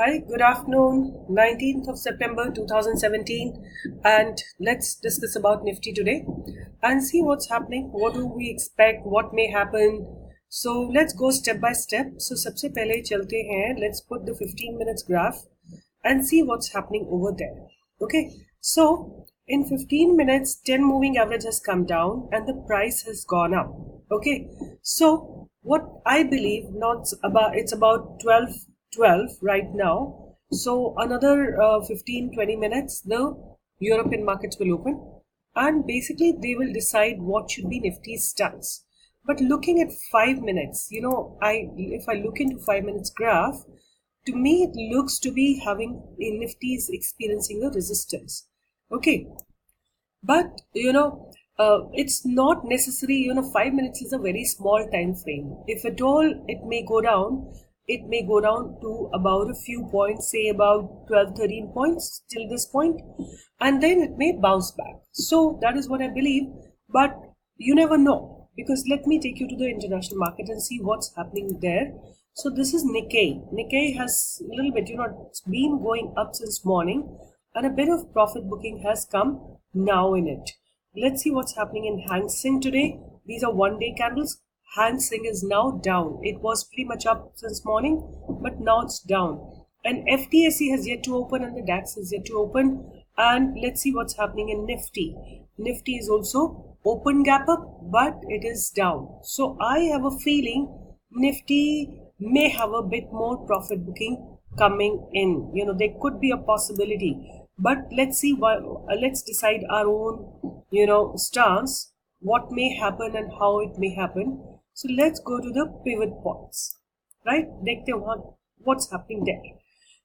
Hi, good afternoon, 19th of September 2017, and let's discuss about Nifty today and see what's happening, what do we expect, what may happen. So let's go step by step. So सबसे पहले चलते हैं, let's put the 15 minutes graph and see what's happening over there. Okay, so in 15 minutes, 10 moving average has come down and the price has gone up. Okay, so what I believe, not about it's about 12 right now. So another 15-20 minutes, the European markets will open and basically they will decide what should be Nifty's stance. But looking at 5 minutes, if I look into 5 minutes graph, to me it looks to be having Nifty is experiencing a resistance. Okay, but it's not necessary. 5 minutes is a very small time frame. If at all it may go down, it may go down to about a few points, say about 12-13 points till this point, and then it may bounce back. So that is what I believe, but you never know, because let me take you to the international market and see what's happening there. So this is Nikkei has a little bit, it's been going up since morning and a bit of profit booking has come now in it. Let's see what's happening in Hang Seng today. These are one-day candles. Hang Seng is now down. It was pretty much up since morning, but now it's down. And FTSE has yet to open and the DAX is yet to open. And let's see what's happening in Nifty. Nifty is also open gap up, but it is down. So I have a feeling Nifty may have a bit more profit booking coming in. There could be a possibility, but let's see let's decide our own stance, what may happen and how it may happen. So let's go to the pivot points, right? What's happening there.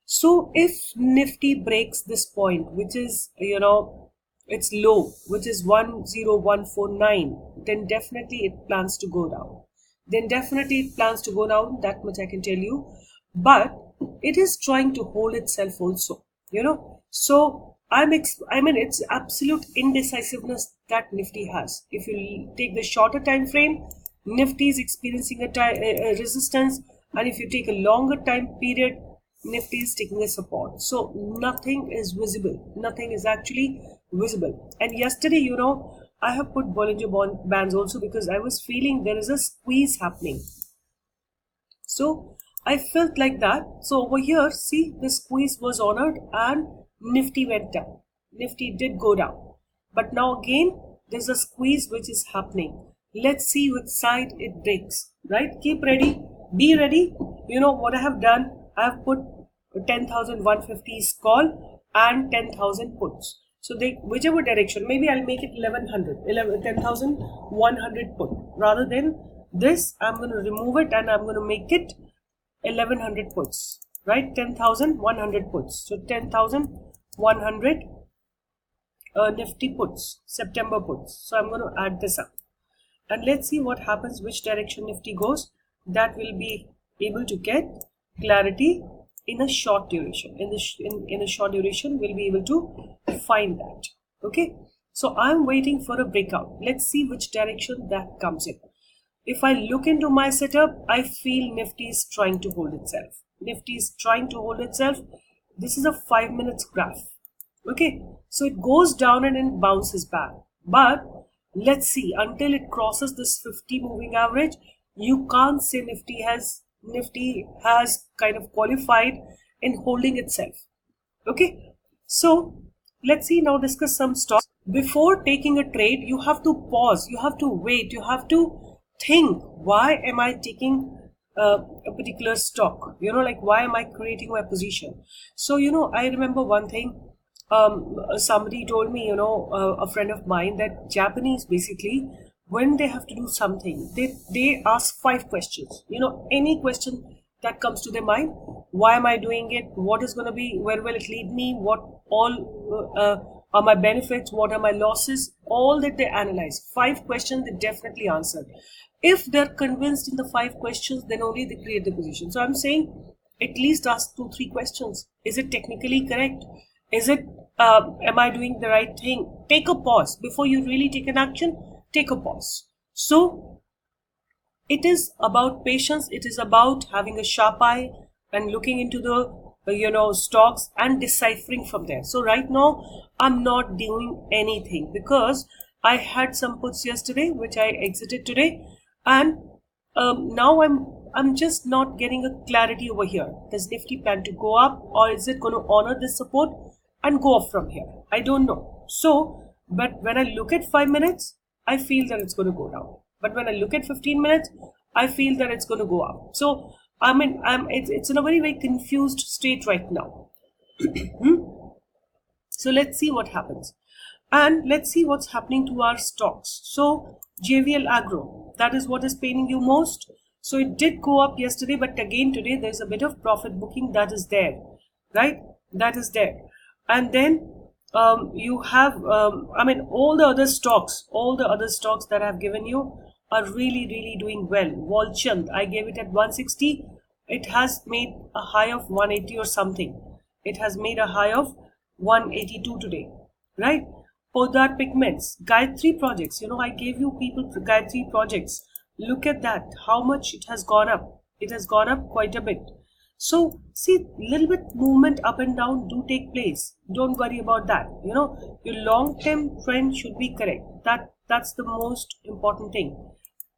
So if Nifty breaks this point, which is its low, which is 10149, then definitely it plans to go down. That much I can tell you. But it is trying to hold itself also, so it's absolute indecisiveness that Nifty has. If you take the shorter time frame, Nifty is experiencing a resistance, and if you take a longer time period, Nifty is taking a support. So nothing is visible. Nothing is actually visible. And yesterday, I have put Bollinger Bands also because I was feeling there is a squeeze happening. So I felt like that. So over here, see, the squeeze was honored and Nifty went down. Nifty did go down. But now again, there's a squeeze which is happening. Let's see which side it breaks, right? Keep ready. Be ready. What I have done, I have put 10,150 call and 10,000 puts. So whichever direction, maybe I'll make it 10,100 put. Rather than this, I'm going to remove it and I'm going to make it 1100 puts, right? 10,100 puts. So 10,100 Nifty puts, September puts. So I'm going to add this up. And let's see what happens, which direction Nifty goes. That will be able to get clarity in a short duration. In a short duration, we'll be able to find that. Okay. So I'm waiting for a breakout. Let's see which direction that comes in. If I look into my setup, I feel Nifty is trying to hold itself. This is a 5 minutes graph. Okay, so it goes down and then bounces back. But let's see, until it crosses this 50 moving average, you can't say Nifty has kind of qualified in holding itself. Okay, so let's see, now discuss some stocks. Before taking a trade, you have to pause, you have to wait, you have to think, why am I taking a particular stock? Why am I creating my position? So I remember one thing, somebody told me, a friend of mine, that Japanese basically, when they have to do something, they ask 5 questions. Any question that comes to their mind. Why am I doing it? What is going to be, where will it lead me? What all are my benefits? What are my losses? All that they analyze. 5 questions they definitely answered. If they're convinced in the 5 questions, then only they create the position. So I'm saying at least ask 2-3 questions. Is it technically correct? Is it, am I doing the right thing? Take a pause. Before you really take an action, take a pause. So it is about patience. It is about having a sharp eye and looking into the stocks and deciphering from there. So right now I'm not doing anything because I had some puts yesterday which I exited today, and now I'm just not getting a clarity over here. Does Nifty plan to go up, or is it going to honor this support and go up from here? I don't know. So, but when I look at 5 minutes, I feel that it's going to go down. But when I look at 15 minutes, I feel that it's going to go up. So it's in a very confused state right now. So let's see what happens, and let's see what's happening to our stocks. So JVL Agro, that is what is paining you most. So it did go up yesterday, but again today there's a bit of profit booking that is there, right? That is there. And then you have all the other stocks that I've given you are really doing well. Walchand, I gave it at 160. It has made a high of 180 or something. It has made a high of 182 today, right? Podar Pigments, Gayatri Projects, I gave you people Gayatri Projects. Look at that, how much it has gone up. It has gone up quite a bit. So see, little bit movement up and down do take place. Don't worry about that. Your long-term trend should be correct. That's the most important thing.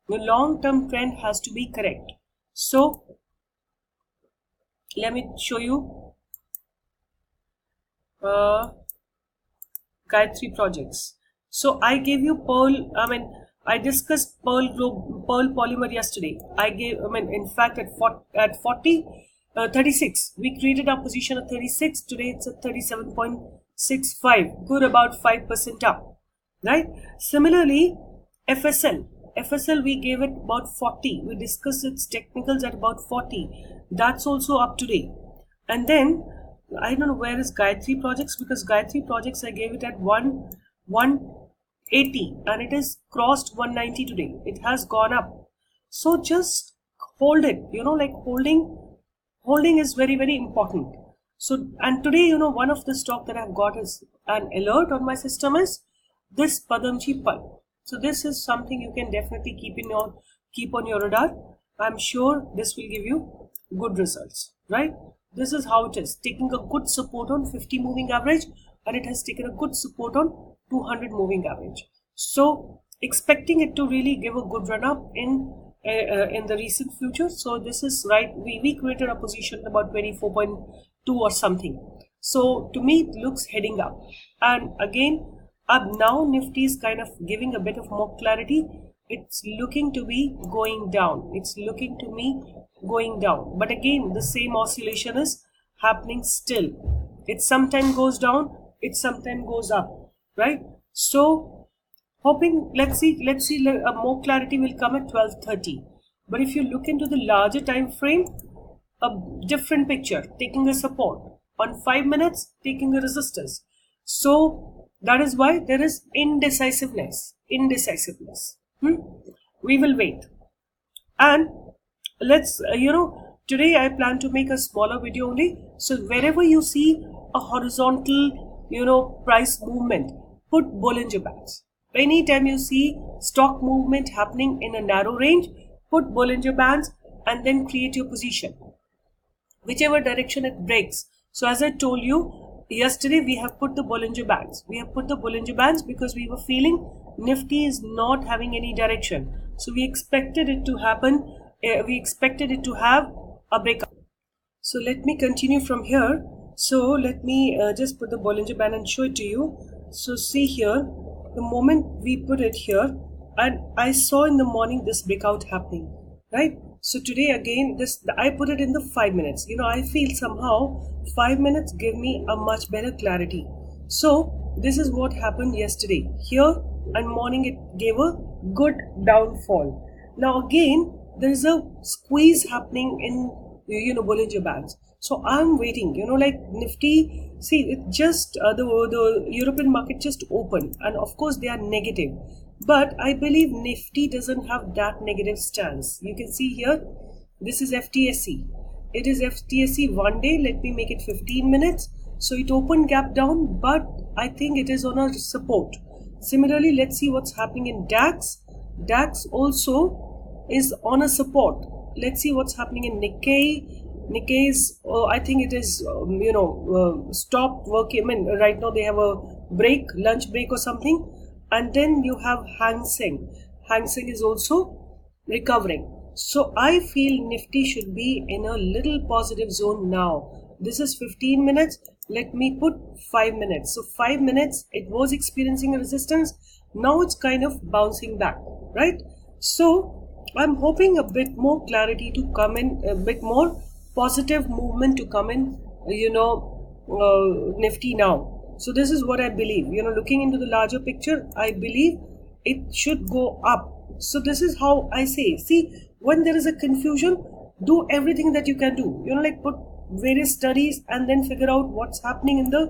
The long-term trend has to be correct. So let me show you Gayatri Projects. So I gave you Pearl. I discussed Pearl Polymer yesterday. In fact, at 36, we created our position at 36. Today it's at 37.65. Good, about 5% up, right? Similarly, FSL we gave it about 40. We discussed its technicals at about 40. That's also up today. And then I don't know where is Gayatri Projects, because Gayatri Projects I gave it at 180 and it has crossed 190 today. It has gone up. So just hold it. Holding is very important. So, and today, one of the stock that I've got is an alert on my system is this Padamji Pulp. So this is something you can definitely keep on your radar. I'm sure this will give you good results, right? This is how it is, taking a good support on 50 moving average, and it has taken a good support on 200 moving average. So expecting it to really give a good run up in the recent future. So this is right. We created a position at about 24.2 or something. So to me, it looks heading up. And again, up now, Nifty is kind of giving a bit of more clarity. It's looking to be going down. It's looking to me going down. But again, the same oscillation is happening still. It sometimes goes down, it sometimes goes up, right? So hoping, let's see, more clarity will come at 12:30. But if you look into the larger time frame, a different picture, taking a support on 5 minutes, taking a resistance. So that is why there is indecisiveness. We will wait. And let's, today I plan to make a smaller video only. So wherever you see a horizontal, price movement, put Bollinger Bands. Anytime you see stock movement happening in a narrow range, put Bollinger Bands and then create your position, whichever direction it breaks. So as I told you, yesterday we have put the Bollinger Bands. We have put the Bollinger Bands because we were feeling Nifty is not having any direction. So we expected it to happen. We expected it to have a breakout. So let me continue from here. So let me just put the Bollinger Band and show it to you. So see here, the moment we put it here, and I saw in the morning this breakout happening, right? So today again, I put it in the 5 minutes. I feel somehow 5 minutes give me a much better clarity. So this is what happened yesterday. Here and morning it gave a good downfall. Now again, there is a squeeze happening in Bollinger Bands. So I'm waiting, like Nifty, see it just the European market just opened, and of course they are negative, but I believe Nifty doesn't have that negative stance. You can see here, this is FTSE. It is FTSE 1 day. Let me make it 15 minutes. So it opened gap down, but I think it is on a support. Similarly, let's see what's happening in DAX. DAX also is on a support. Let's see what's happening in Nikkei. Nikkei's, I think it is, stopped working. I mean, right now they have a break, lunch break or something. And then you have Hang Seng. Hang Seng is also recovering. So I feel Nifty should be in a little positive zone now. This is 15 minutes. Let me put 5 minutes. So 5 minutes, it was experiencing a resistance. Now it's kind of bouncing back, right? So I'm hoping a bit more clarity to come in, a bit more positive movement to come in, Nifty now. So this is what I believe. Looking into the larger picture, I believe it should go up. So this is how I say. See, when there is a confusion, do everything that you can do. Like put various studies and then figure out what's happening in the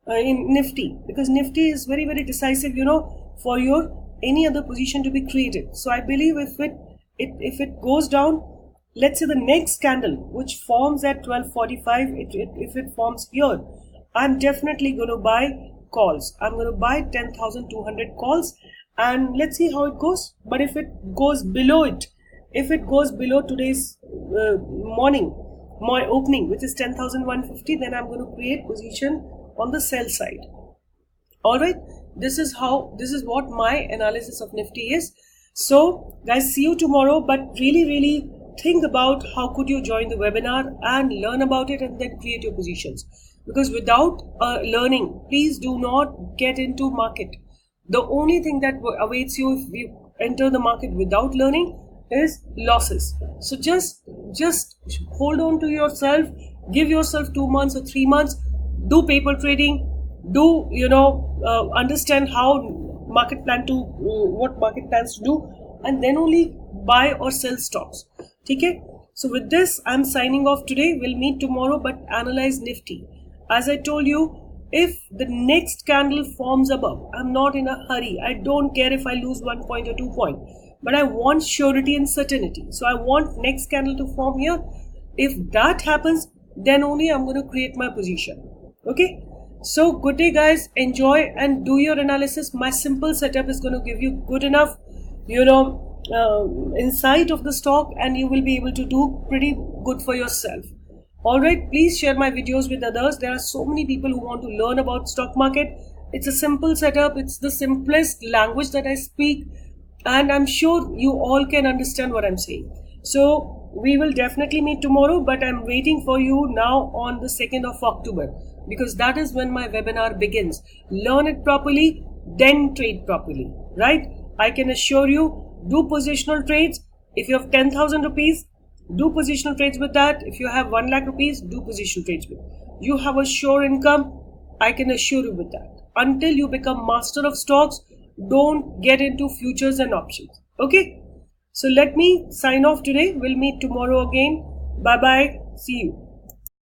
in Nifty, because Nifty is very, very decisive. For your any other position to be created. So I believe if it goes down, let's say the next candle which forms at 12:45, if it forms here, I'm definitely going to buy calls. I'm going to buy 10,200 calls, and let's see how it goes. But if it goes below it, if it goes below today's my opening, which is 10,150, then I'm going to create position on the sell side. All right, this is what my analysis of Nifty is. So guys, see you tomorrow, but really think about how could you join the webinar and learn about it and then create your positions, because without learning, please do not get into market. The only thing that awaits you if you enter the market without learning is losses. So just hold on to yourself, give yourself 2 months or 3 months, do paper trading, do understand how market what market plans to do, and then only buy or sell stocks. Okay, so with this I'm signing off today. We'll meet tomorrow, but analyze Nifty. As I told you, if the next candle forms above, I'm not in a hurry. I don't care if I lose 1 point or 2 point, but I want surety and certainty. So I want next candle to form here. If that happens, then only I'm going to create my position. Okay, so good day guys, enjoy and do your analysis. My simple setup is going to give you good enough insight of the stock, and you will be able to do pretty good for yourself. All right, please share my videos with others. There are so many people who want to learn about stock market. It's a simple setup. It's the simplest language that I speak, and I'm sure you all can understand what I'm saying. So we will definitely meet tomorrow, but I'm waiting for you now on the 2nd of October, because that is when my webinar begins. Learn it properly, then trade properly, right? I can assure you, do positional trades. If you have 10,000 rupees, do positional trades with that. If you have 1 lakh rupees, do positional trades with. You have a sure income, I can assure you with that. Until you become master of stocks, don't get into futures and options. Okay, so let me sign off today. We'll meet tomorrow again. Bye bye, see you.